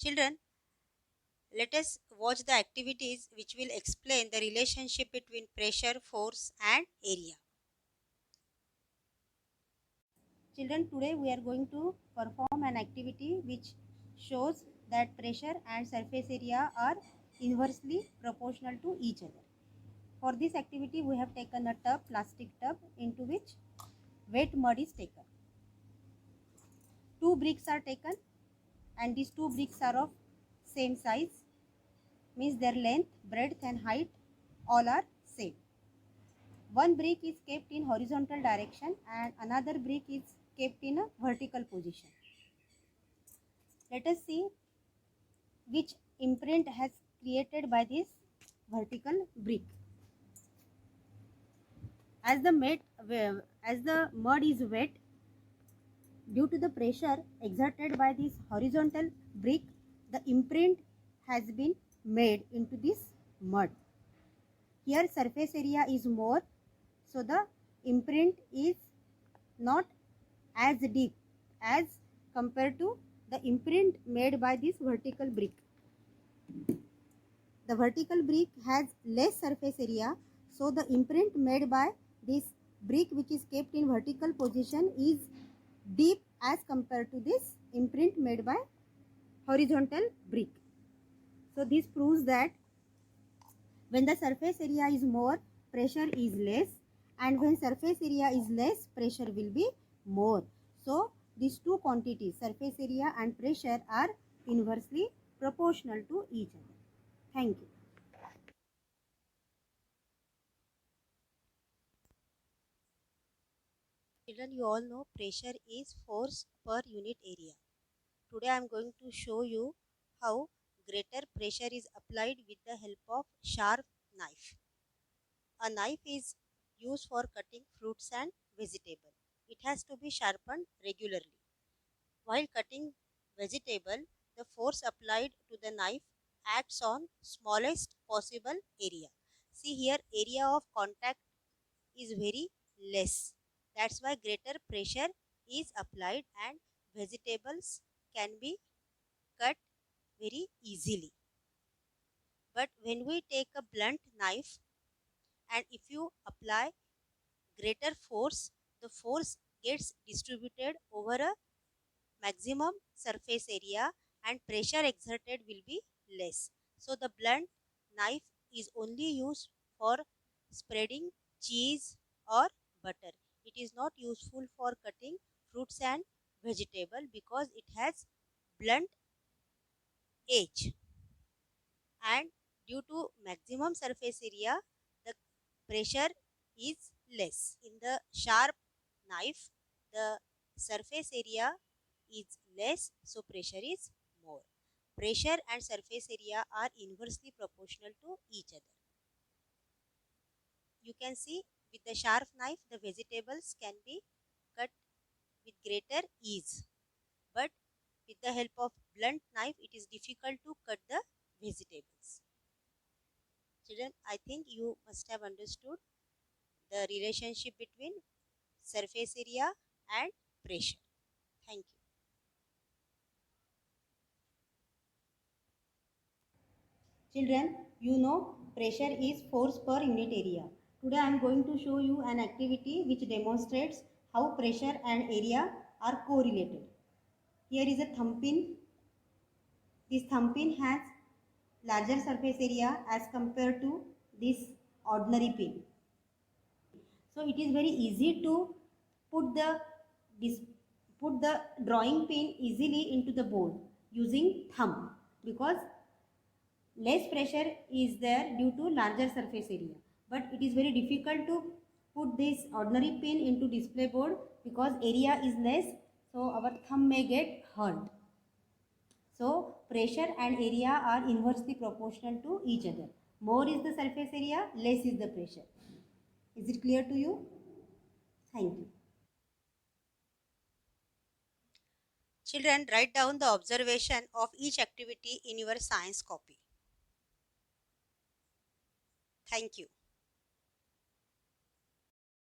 Children, let us watch the activities which will explain the relationship between pressure, force and area. Children, today we are going to perform an activity which shows that pressure and surface area are inversely proportional to each other. For this activity, we have taken a tub, plastic tub, into which wet mud is taken. Two bricks are taken, and these two bricks are of same size, means their length, breadth and height all are same. One brick is kept in horizontal direction and another brick is kept in a vertical position. Let us see which imprint has created by this vertical brick. As the mud is wet, due to the pressure exerted by this horizontal brick, the imprint has been made into this mud. Here surface area is more, so the imprint is not as deep as compared to the imprint made by this vertical brick. The vertical brick has less surface area, so the imprint made by this brick which is kept in vertical position is deep as compared to this imprint made by horizontal brick. So this proves that when the surface area is more, pressure is less, and when surface area is less, pressure will be more. So these two quantities, surface area and pressure, are inversely proportional to each other. Thank you. Children, you all know pressure is force per unit area. Today I am going to show you how greater pressure is applied with the help of sharp knife. A knife is used for cutting fruits and vegetables. It has to be sharpened regularly. While cutting vegetable, the force applied to the knife acts on smallest possible area. See here, area of contact is very less. That's why greater pressure is applied and vegetables can be cut very easily. But when we take a blunt knife and if you apply greater force, the force gets distributed over a maximum surface area and pressure exerted will be less. So the blunt knife is only used for spreading cheese or butter. It is not useful for cutting fruits and vegetable because it has blunt edge, and due to maximum surface area the pressure is less. In the sharp knife the surface area is less, so pressure is more. Pressure and surface area are inversely proportional to each other. You can see with the sharp knife the vegetables can be cut with greater ease, but with the help of blunt knife it is difficult to cut the vegetables. Children, I think you must have understood the relationship between surface area and pressure. Thank you. Children, you know pressure is force per unit area. Today I am going to show you an activity which demonstrates how pressure and area are correlated. Here is a thumb pin. This thumb pin has larger surface area as compared to this ordinary pin. So it is very easy to put the put the drawing pin easily into the board using thumb because less pressure is there due to larger surface area. But it is very difficult to put this ordinary pin into display board because area is less, so our thumb may get hurt. So pressure and area are inversely proportional to each other. More is the surface area, less is the pressure. Is it clear to you? Thank you. Children, write down the observation of each activity in your science copy. Thank you.